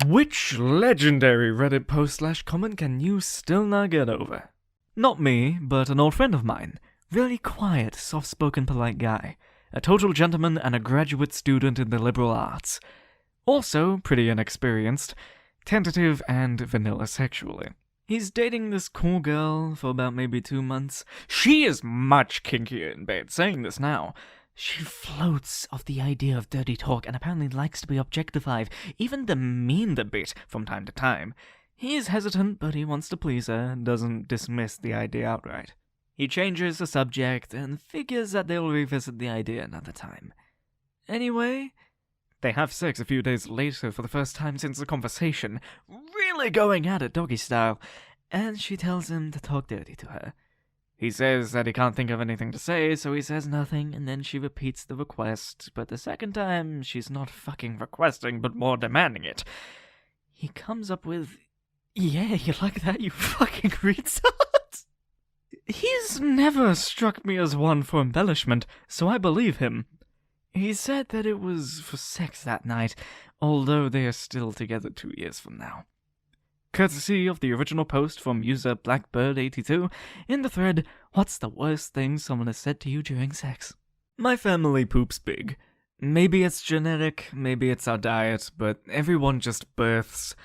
Which legendary Reddit post/comment can you still not get over? Not me, but an old friend of mine. Really quiet, soft-spoken, polite guy. A total gentleman and a graduate student in the liberal arts. Also pretty inexperienced, tentative, and vanilla sexually. He's dating this cool girl for about maybe 2 months. She is much kinkier in bed, saying this now. She floats off the idea of dirty talk and apparently likes to be objectified, even demeaned a bit from time to time. He is hesitant, but he wants to please her and doesn't dismiss the idea outright. He changes the subject and figures that they'll revisit the idea another time. Anyway, they have sex a few days later for the first time since the conversation, really going at it doggy style, and she tells him to talk dirty to her. He says that he can't think of anything to say, so he says nothing, and then she repeats the request, but the second time, she's not fucking requesting, but more demanding it. He comes up with, "Yeah, you like that, you fucking retard?" He's never struck me as one for embellishment, so I believe him. He said that it was for sex that night, although they are still together 2 years from now. Courtesy of the original post from user Blackbird82 in the thread, "What's the worst thing someone has said to you during sex?" My family poops big. Maybe it's genetic, maybe it's our diet, but everyone just births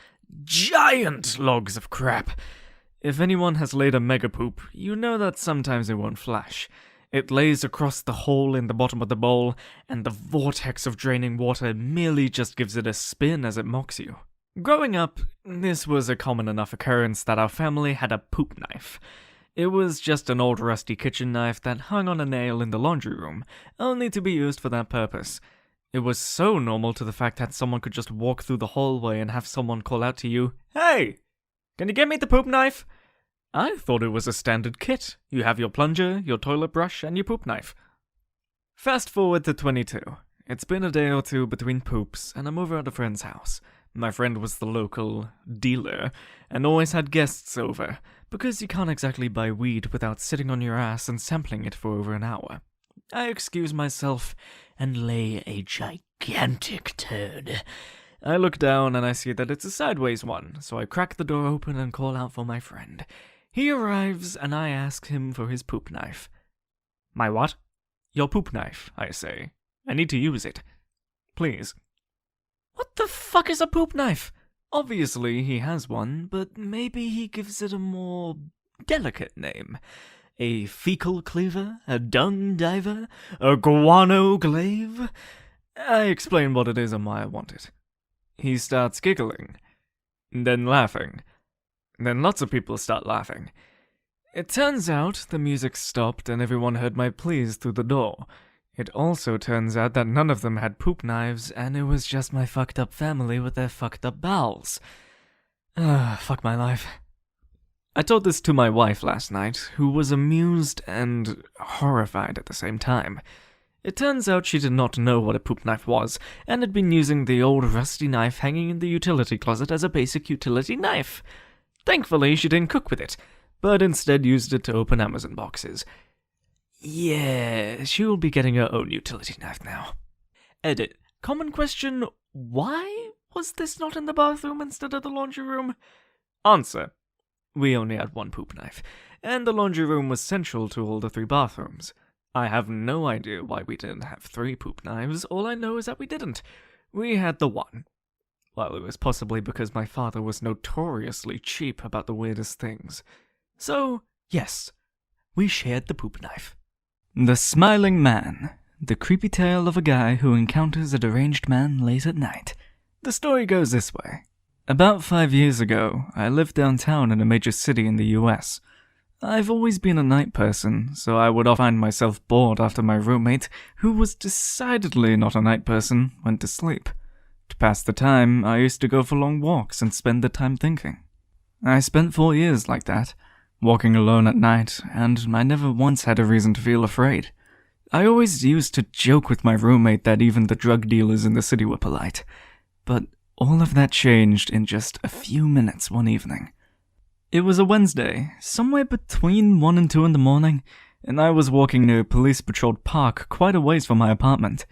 giant logs of crap. If anyone has laid a mega poop, you know that sometimes it won't flash. It lays across the hole in the bottom of the bowl, and the vortex of draining water merely just gives it a spin as it mocks you. Growing up, this was a common enough occurrence that our family had a poop knife. It was just an old rusty kitchen knife that hung on a nail in the laundry room, only to be used for that purpose. It was so normal to the fact that someone could just walk through the hallway and have someone call out to you, "Hey, can you get me the poop knife?" I thought it was a standard kit. You have your plunger, your toilet brush, and your poop knife. Fast forward to 22. It's been a day or two between poops, and I'm over at a friend's house. My friend was the local dealer, and always had guests over, because you can't exactly buy weed without sitting on your ass and sampling it for over an hour. I excuse myself and lay a gigantic turd. I look down and I see that it's a sideways one, so I crack the door open and call out for my friend. He arrives and I ask him for his poop knife. "My what?" "Your poop knife," I say. "I need to use it. Please." What the fuck is a poop knife? Obviously he has one, but maybe he gives it a more delicate name. A fecal cleaver? A dung diver? A guano glaive? I explain what it is and why I want it. He starts giggling, then laughing. Then lots of people start laughing. It turns out the music stopped and everyone heard my pleas through the door. It also turns out that none of them had poop knives, and it was just my fucked up family with their fucked up bowels. Fuck my life. I told this to my wife last night, who was amused and horrified at the same time. It turns out she did not know what a poop knife was, and had been using the old rusty knife hanging in the utility closet as a basic utility knife. Thankfully, she didn't cook with it, but instead used it to open Amazon boxes. Yeah, she will be getting her own utility knife now. Edit. Common question, why was this not in the bathroom instead of the laundry room? Answer. We only had one poop knife, and the laundry room was central to all the 3 bathrooms. I have no idea why we didn't have 3 poop knives, all I know is that we didn't. We had the one. Well, it was possibly because my father was notoriously cheap about the weirdest things. So, yes, we shared the poop knife. The Smiling Man. The creepy tale of a guy who encounters a deranged man late at night. The story goes this way. About 5 years ago, I lived downtown in a major city in the US. I've always been a night person, so I would often find myself bored after my roommate, who was decidedly not a night person, went to sleep. To pass the time, I used to go for long walks and spend the time thinking. I spent 4 years like that, walking alone at night, and I never once had a reason to feel afraid. I always used to joke with my roommate that even the drug dealers in the city were polite. But all of that changed in just a few minutes one evening. It was a Wednesday, somewhere between 1 and 2 in the morning, and I was walking near a police-patrolled park quite a ways from my apartment.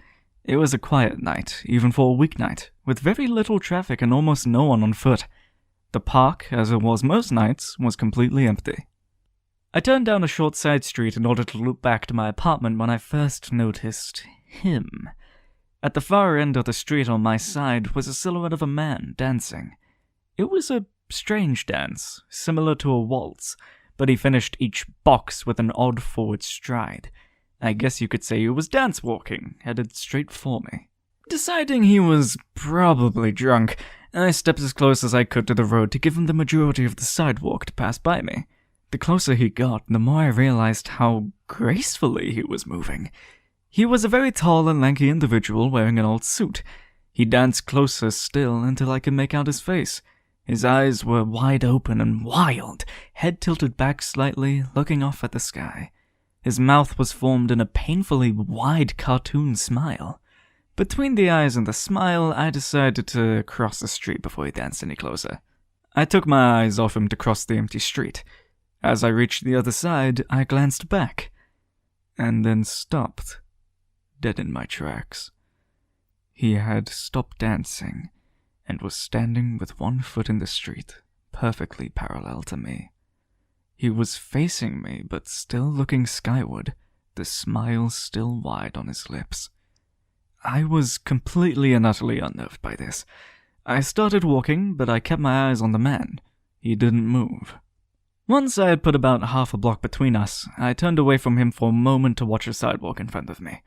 It was a quiet night, even for a weeknight, with very little traffic and almost no one on foot. The park, as it was most nights, was completely empty. I turned down a short side street in order to loop back to my apartment when I first noticed him. At the far end of the street on my side was a silhouette of a man dancing. It was a strange dance, similar to a waltz, but he finished each box with an odd forward stride. I guess you could say he was dance walking, headed straight for me. Deciding he was probably drunk, I stepped as close as I could to the road to give him the majority of the sidewalk to pass by me. The closer he got, the more I realized how gracefully he was moving. He was a very tall and lanky individual wearing an old suit. He danced closer still until I could make out his face. His eyes were wide open and wild, head tilted back slightly, looking off at the sky. His mouth was formed in a painfully wide cartoon smile. Between the eyes and the smile, I decided to cross the street before he danced any closer. I took my eyes off him to cross the empty street. As I reached the other side, I glanced back, and then stopped, dead in my tracks. He had stopped dancing, and was standing with one foot in the street, perfectly parallel to me. He was facing me, but still looking skyward, the smile still wide on his lips. I was completely and utterly unnerved by this. I started walking, but I kept my eyes on the man. He didn't move. Once I had put about half a block between us, I turned away from him for a moment to watch the sidewalk in front of me.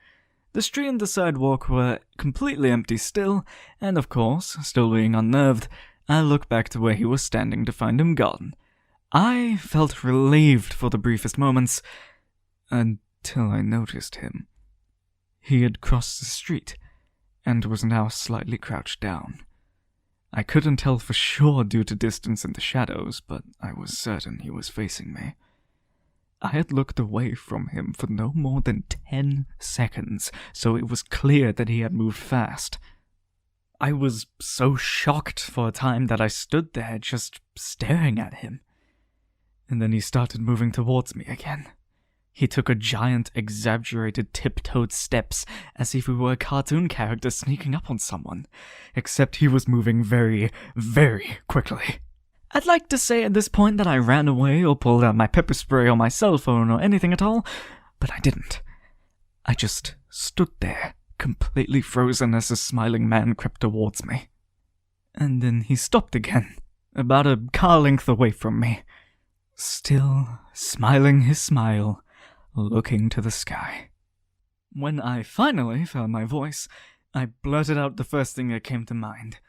The street and the sidewalk were completely empty still, and of course, still being unnerved, I looked back to where he was standing to find him gone. I felt relieved for the briefest moments, until I noticed him. He had crossed the street, and was now slightly crouched down. I couldn't tell for sure due to distance and the shadows, but I was certain he was facing me. I had looked away from him for no more than 10 seconds, so it was clear that he had moved fast. I was so shocked for a time that I stood there just staring at him. And then he started moving towards me again. He took a giant, exaggerated tiptoed steps as if he were a cartoon character sneaking up on someone, except he was moving very, very quickly. I'd like to say at this point that I ran away or pulled out my pepper spray or my cell phone or anything at all, but I didn't. I just stood there, completely frozen as the smiling man crept towards me. And then he stopped again, about a car length away from me, still smiling his smile, looking to the sky. When I finally found my voice, I blurted out the first thing that came to mind.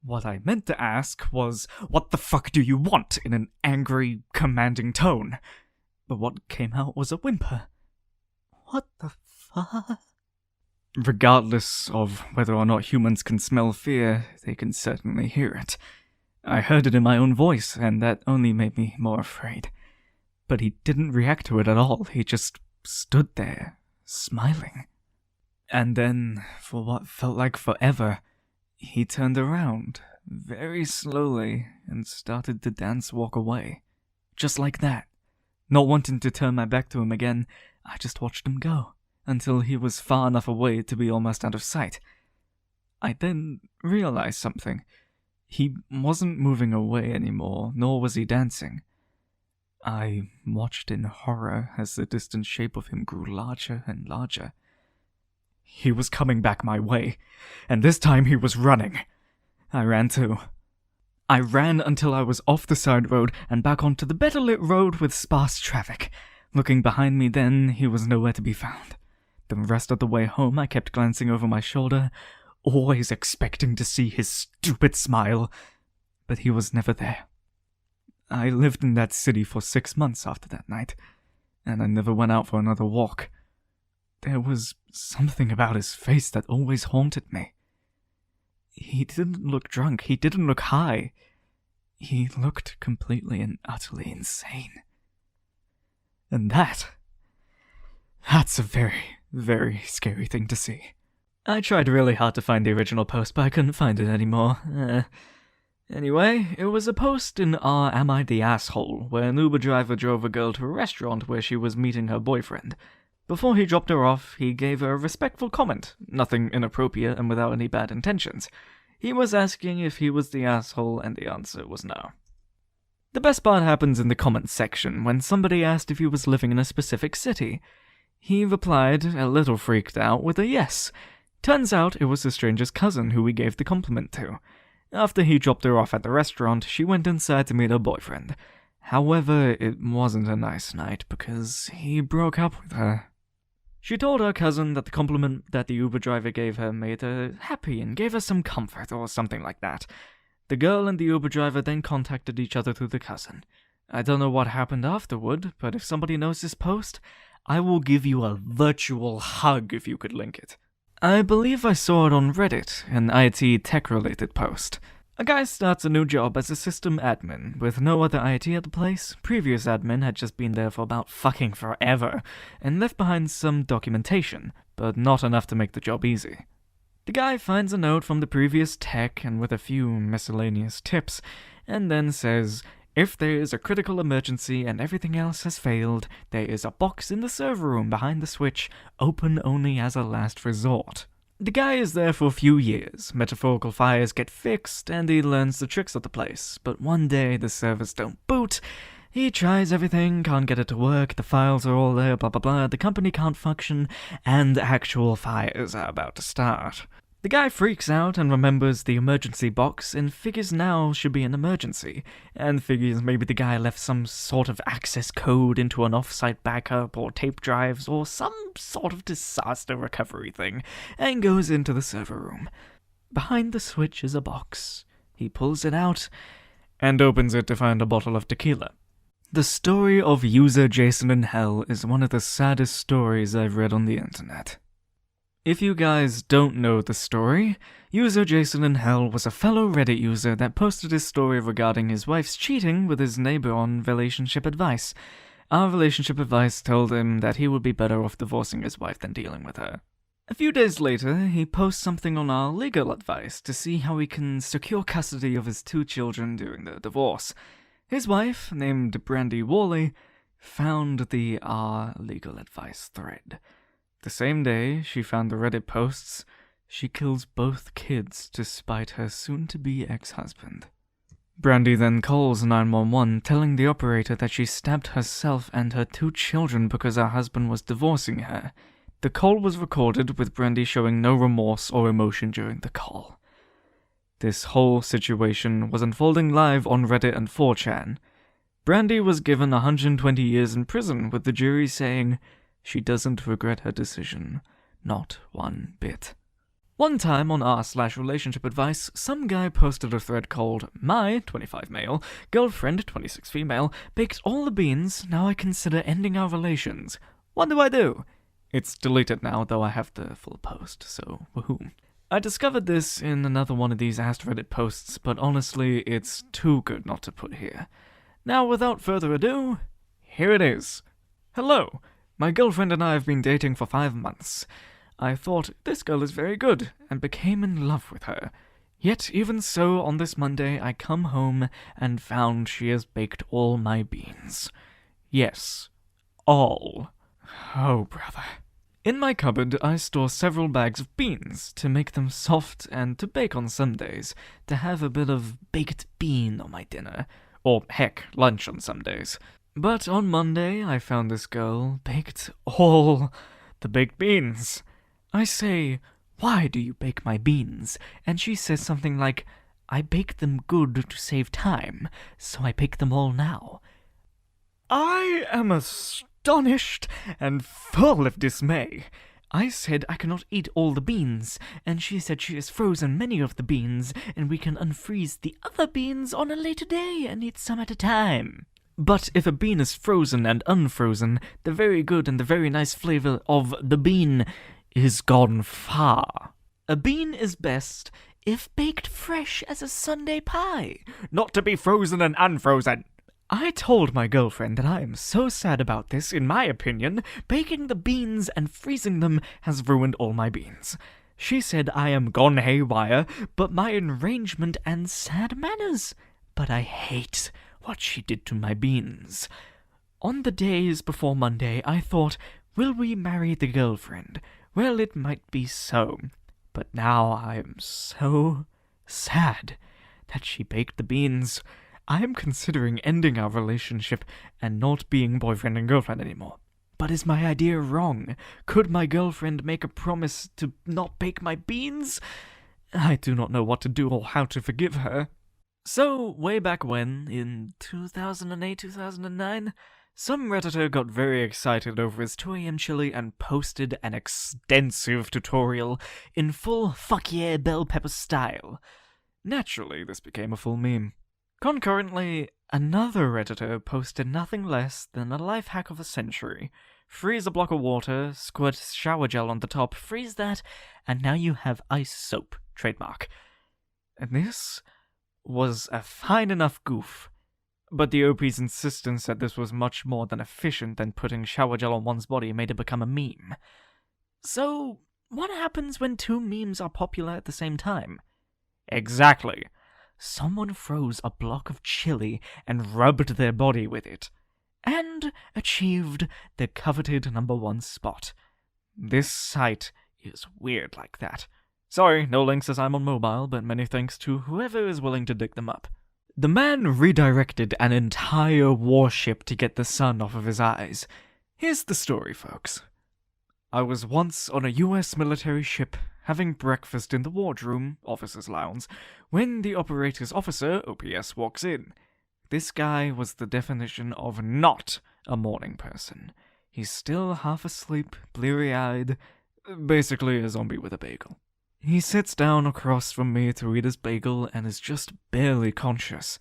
What I meant to ask was, "What the fuck do you want?" in an angry, commanding tone. But what came out was a whimper. What the fuck? Regardless of whether or not humans can smell fear, they can certainly hear it. I heard it in my own voice, and that only made me more afraid. But he didn't react to it at all. He just stood there, smiling. And then, for what felt like forever, he turned around, very slowly, and started to walk away. Just like that. Not wanting to turn my back to him again, I just watched him go, until he was far enough away to be almost out of sight. I then realized something. He wasn't moving away anymore, nor was he dancing. I watched in horror as the distant shape of him grew larger and larger. He was coming back my way, and this time he was running. I ran too. I ran until I was off the side road and back onto the better lit road with sparse traffic. Looking behind me then, he was nowhere to be found. The rest of the way home I kept glancing over my shoulder, always expecting to see his stupid smile, but he was never there. I lived in that city for 6 months after that night, and I never went out for another walk. There was something about his face that always haunted me. He didn't look drunk, he didn't look high. He looked completely and utterly insane. And that's a very, very scary thing to see. I tried really hard to find the original post, but I couldn't find it anymore. Anyway, it was a post in our Am I the Asshole, where an Uber driver drove a girl to a restaurant where she was meeting her boyfriend. Before he dropped her off, he gave her a respectful comment, nothing inappropriate and without any bad intentions. He was asking if he was the asshole, and the answer was no. The best part happens in the comments section, when somebody asked if he was living in a specific city. He replied, a little freaked out, with a yes. Turns out it was the stranger's cousin who he gave the compliment to. After he dropped her off at the restaurant, she went inside to meet her boyfriend. However, it wasn't a nice night because he broke up with her. She told her cousin that the compliment that the Uber driver gave her made her happy and gave her some comfort or something like that. The girl and the Uber driver then contacted each other through the cousin. I don't know what happened afterward, but if somebody knows this post, I will give you a virtual hug if you could link it. I believe I saw it on Reddit, an IT tech-related post. A guy starts a new job as a system admin, with no other IT at the place. Previous admin had just been there for about fucking forever, and left behind some documentation, but not enough to make the job easy. The guy finds a note from the previous tech and with a few miscellaneous tips, and then says, if there is a critical emergency and everything else has failed, there is a box in the server room behind the switch, open only as a last resort. The guy is there for a few years, metaphorical fires get fixed, and he learns the tricks of the place, but one day the servers don't boot. He tries everything, can't get it to work, the files are all there, blah blah blah, the company can't function, and actual fires are about to start. The guy freaks out and remembers the emergency box and figures now should be an emergency, and figures maybe the guy left some sort of access code into an off-site backup or tape drives or some sort of disaster recovery thing, and goes into the server room. Behind the switch is a box. He pulls it out and opens it to find a bottle of tequila. The story of user Jason in Hell is one of the saddest stories I've read on the internet. If you guys don't know the story, user Jason in Hell was a fellow Reddit user that posted his story regarding his wife's cheating with his neighbor on relationship advice. Our relationship advice told him that he would be better off divorcing his wife than dealing with her. A few days later, he posts something on our legal advice to see how he can secure custody of his 2 children during the divorce. His wife, named Brandy Worley, found the our legal advice thread. The same day she found the Reddit posts, she kills both kids to spite her soon-to-be ex-husband. Brandy then calls 911, telling the operator that she stabbed herself and her 2 children because her husband was divorcing her. The call was recorded with Brandy showing no remorse or emotion during the call. This whole situation was unfolding live on Reddit and 4chan. Brandy was given 120 years in prison, with the jury saying, she doesn't regret her decision, not one bit. One time on r/relationship advice, some guy posted a thread called, my, 25 male, girlfriend, 26 female, baked all the beans, now I consider ending our relations. What do I do? It's deleted now, though I have the full post, so woohoo. I discovered this in another one of these Asked Reddit posts, but honestly, it's too good not to put here. Now, without further ado, here it is. Hello. My girlfriend and I have been dating for 5 months. I thought, this girl is very good, and became in love with her. Yet, even so, on this Monday, I come home and found she has baked all my beans. Yes, all. Oh, brother. In my cupboard, I store several bags of beans, to make them soft and to bake on some days, to have a bit of baked bean on my dinner, or heck, lunch on some days. But on Monday, I found this girl baked all the baked beans. I say, why do you bake my beans? And she says something like, I baked them good to save time, so I bake them all now. I am astonished and full of dismay. I said I cannot eat all the beans, and she said she has frozen many of the beans, and we can unfreeze the other beans on a later day and eat some at a time. But if a bean is frozen and unfrozen, the very good and the very nice flavor of the bean is gone far. A bean is best if baked fresh as a Sunday pie, not to be frozen and unfrozen. I told my girlfriend that I am so sad about this. In my opinion, baking the beans and freezing them has ruined all my beans. She said I am gone haywire, but my arrangement and sad manners. But I hate what she did to my beans. On the days before Monday, I thought, Will we marry the girlfriend? Well, it might be so. But now I am so sad that she baked the beans. I am considering ending our relationship and not being boyfriend and girlfriend anymore. But is my idea wrong? Could my girlfriend make a promise to not bake my beans? I do not know what to do or how to forgive her. So, way back when, in 2008, 2009, some Redditor got very excited over his 2 AM chili and posted an extensive tutorial in full fuck yeah bell pepper style. Naturally, this became a full meme. Concurrently, another Redditor posted nothing less than a life hack of a century. Freeze a block of water, squirt shower gel on the top, freeze that, and now you have ice soap. Trademark. And this was a fine enough goof. But the OP's insistence that this was much more than efficient than putting shower gel on one's body made it become a meme. So, what happens when 2 memes are popular at the same time? Exactly. Someone froze a block of chili and rubbed their body with it, and achieved the coveted #1 spot. This site is weird like that. Sorry, no links as I'm on mobile, but many thanks to whoever is willing to dig them up. The man redirected an entire warship to get the sun off of his eyes. Here's the story, folks. I was once on a US military ship, having breakfast in the wardroom, officer's lounge, when the operator's officer, OPS, walks in. This guy was the definition of not a morning person. He's still half asleep, bleary-eyed, basically a zombie with a bagel. He sits down across from me to eat his bagel and is just barely conscious.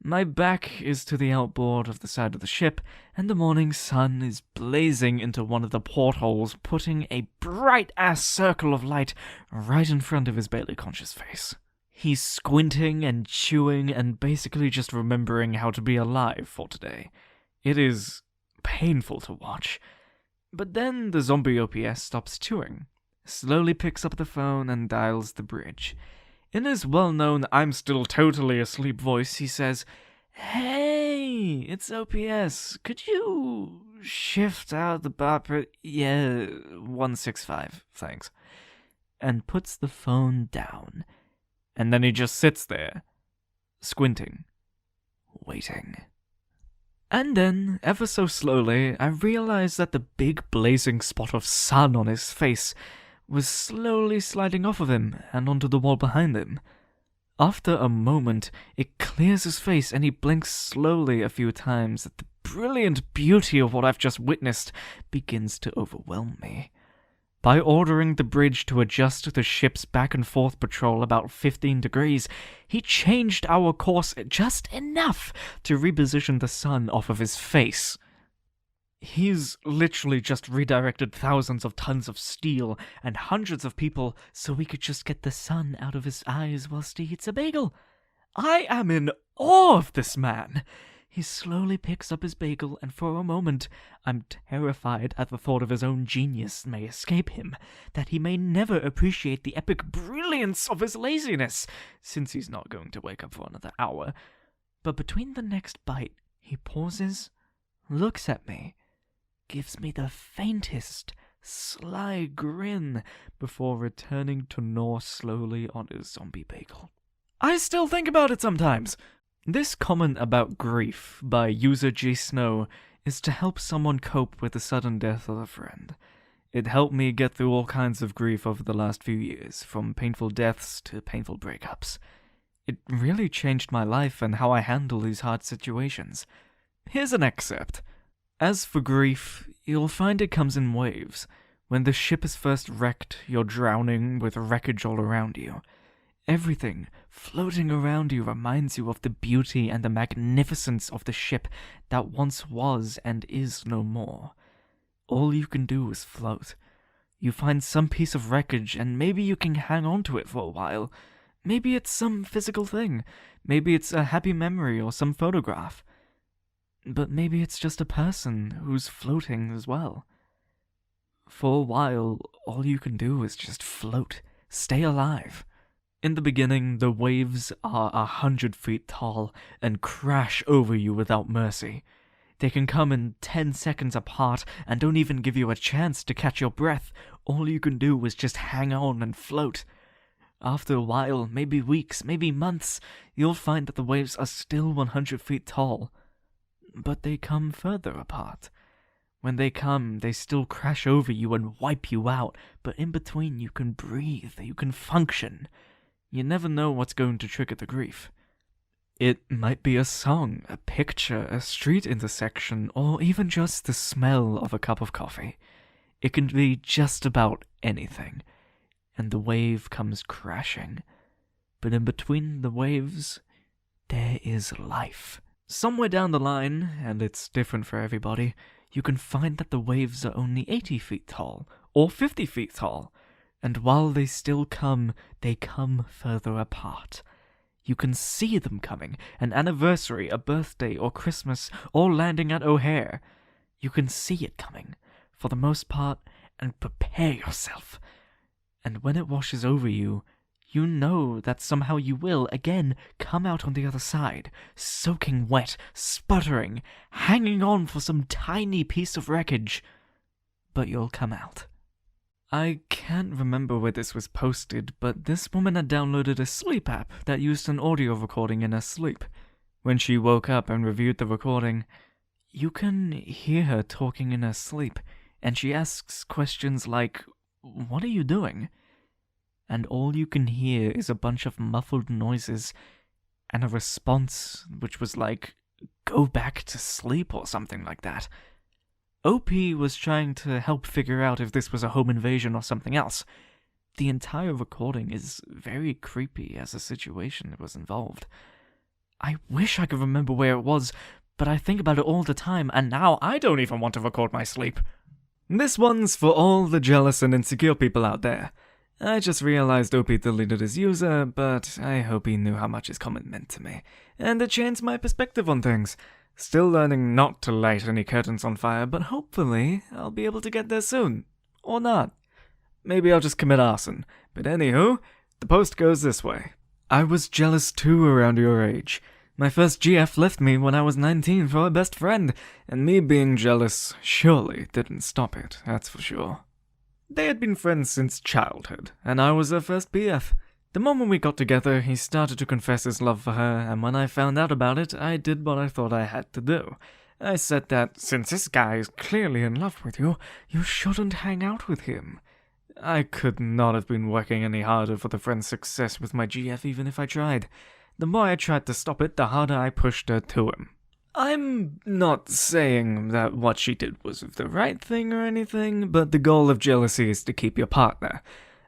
My back is to the outboard of the side of the ship, and the morning sun is blazing into one of the portholes, putting a bright-ass circle of light right in front of his barely conscious face. He's squinting and chewing and basically just remembering how to be alive for today. It is painful to watch. But then the zombie OPS stops chewing, slowly picks up the phone and dials the bridge. In his well-known I'm still totally asleep voice, he says, "Hey, it's OPS. Could you shift out the bar? Yeah, 165, thanks." And puts the phone down. And then he just sits there, squinting, waiting. And then, ever so slowly, I realized that the big blazing spot of sun on his face was slowly sliding off of him and onto the wall behind him. After a moment, it clears his face and he blinks slowly a few times as the brilliant beauty of what I've just witnessed begins to overwhelm me. By ordering the bridge to adjust the ship's back and forth patrol about 15 degrees, he changed our course just enough to reposition the sun off of his face. He's literally just redirected thousands of tons of steel and hundreds of people so we could just get the sun out of his eyes whilst he eats a bagel. I am in awe of this man. He slowly picks up his bagel, and for a moment I'm terrified at the thought of his own genius may escape him, that he may never appreciate the epic brilliance of his laziness, since he's not going to wake up for another hour. But between the next bite, he pauses, looks at me, gives me the faintest, sly grin before returning to gnaw slowly on his zombie bagel. I still think about it sometimes. This comment about grief by user G Snow is to help someone cope with the sudden death of a friend. It helped me get through all kinds of grief over the last few years, from painful deaths to painful breakups. It really changed my life and how I handle these hard situations. Here's an excerpt. As for grief, you'll find it comes in waves. When the ship is first wrecked, you're drowning with wreckage all around you. Everything floating around you reminds you of the beauty and the magnificence of the ship that once was and is no more. All you can do is float. You find some piece of wreckage and maybe you can hang on to it for a while. Maybe it's some physical thing. Maybe it's a happy memory or some photograph. But maybe it's just a person who's floating as well. For a while, all you can do is just float, stay alive. In the beginning, the waves are 100 feet tall and crash over you without mercy. They can come in 10 seconds apart and don't even give you a chance to catch your breath. All you can do is just hang on and float. After a while, maybe weeks, maybe months, you'll find that the waves are still 100 feet tall. But they come further apart. When they come, they still crash over you and wipe you out, but in between you can breathe, you can function. You never know what's going to trigger the grief. It might be a song, a picture, a street intersection, or even just the smell of a cup of coffee. It can be just about anything. And the wave comes crashing. But in between the waves, there is life. Somewhere down the line, and it's different for everybody, you can find that the waves are only 80 feet tall, or 50 feet tall, and while they still come, they come further apart. You can see them coming, an anniversary, a birthday, or Christmas, or landing at O'Hare. You can see it coming, for the most part, and prepare yourself. And when it washes over you, you know that somehow you will, again, come out on the other side, soaking wet, sputtering, hanging on for some tiny piece of wreckage. But you'll come out. I can't remember where this was posted, but this woman had downloaded a sleep app that used an audio recording in her sleep. When she woke up and reviewed the recording, you can hear her talking in her sleep, and she asks questions like, "What are you doing?" And all you can hear is a bunch of muffled noises, and a response which was like, "Go back to sleep," or something like that. OP was trying to help figure out if this was a home invasion or something else. The entire recording is very creepy as the situation was involved. I wish I could remember where it was, but I think about it all the time, and now I don't even want to record my sleep. This one's for all the jealous and insecure people out there. I just realized OP deleted his user, but I hope he knew how much his comment meant to me, and it changed my perspective on things. Still learning not to light any curtains on fire, but hopefully I'll be able to get there soon. Or not. Maybe I'll just commit arson. But anywho, the post goes this way. I was jealous too around your age. My first GF left me when I was 19 for a best friend, and me being jealous surely didn't stop it, that's for sure. They had been friends since childhood, and I was her first BF. The moment we got together, he started to confess his love for her, and when I found out about it, I did what I thought I had to do. I said that, since this guy is clearly in love with you, you shouldn't hang out with him. I could not have been working any harder for the friend's success with my GF even if I tried. The more I tried to stop it, the harder I pushed her to him. I'm not saying that what she did was the right thing or anything, but the goal of jealousy is to keep your partner.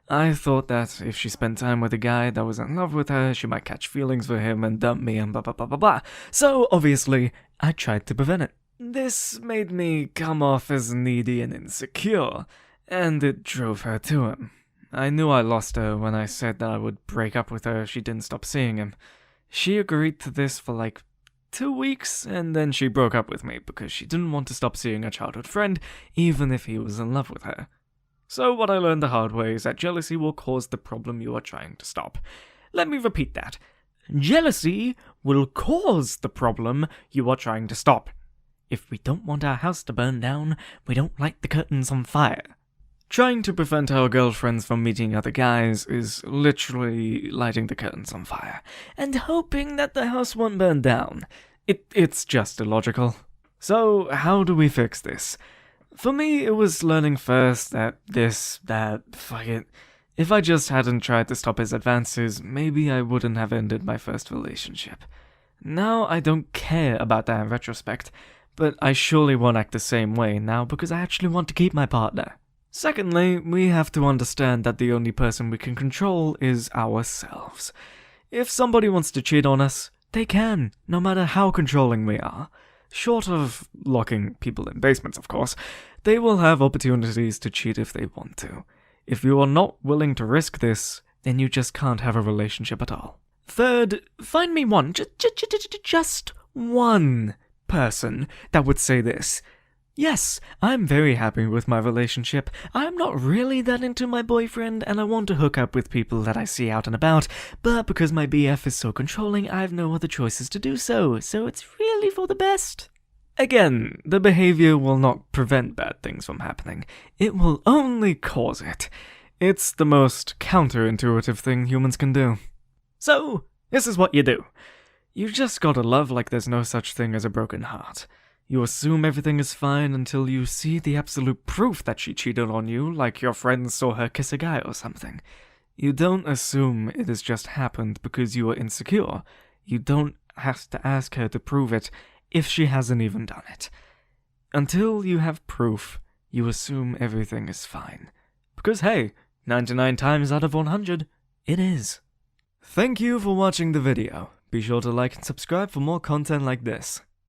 I thought that if she spent time with a guy that was in love with her, she might catch feelings for him and dump me and blah blah blah blah blah. So, obviously, I tried to prevent it. This made me come off as needy and insecure, and it drove her to him. I knew I lost her when I said that I would break up with her if she didn't stop seeing him. She agreed to this for like 2 weeks, and then she broke up with me because she didn't want to stop seeing her childhood friend, even if he was in love with her. So what I learned the hard way is that jealousy will cause the problem you are trying to stop. Let me repeat that. Jealousy will cause the problem you are trying to stop. If we don't want our house to burn down, we don't light the curtains on fire. Trying to prevent our girlfriends from meeting other guys is literally lighting the curtains on fire, and hoping that the house won't burn down. It's just illogical. So, how do we fix this? For me, it was learning first that fuck it. If I just hadn't tried to stop his advances, maybe I wouldn't have ended my first relationship. Now I don't care about that in retrospect, but I surely won't act the same way now because I actually want to keep my partner. Secondly, we have to understand that the only person we can control is ourselves. If somebody wants to cheat on us, they can, no matter how controlling we are. Short of locking people in basements, of course, they will have opportunities to cheat if they want to. If you are not willing to risk this, then you just can't have a relationship at all. Third, find me one, just one person that would say this. Yes, I'm very happy with my relationship. I'm not really that into my boyfriend, and I want to hook up with people that I see out and about, but because my BF is so controlling, I have no other choices to do so it's really for the best. Again, the behavior will not prevent bad things from happening. It will only cause it. It's the most counterintuitive thing humans can do. So, this is what you do. You just gotta love like there's no such thing as a broken heart. You assume everything is fine until you see the absolute proof that she cheated on you, like your friends saw her kiss a guy or something. You don't assume it has just happened because you are insecure. You don't have to ask her to prove it if she hasn't even done it. Until you have proof, you assume everything is fine. Because hey, 99 times out of 100, it is. Thank you for watching the video. Be sure to like and subscribe for more content like this.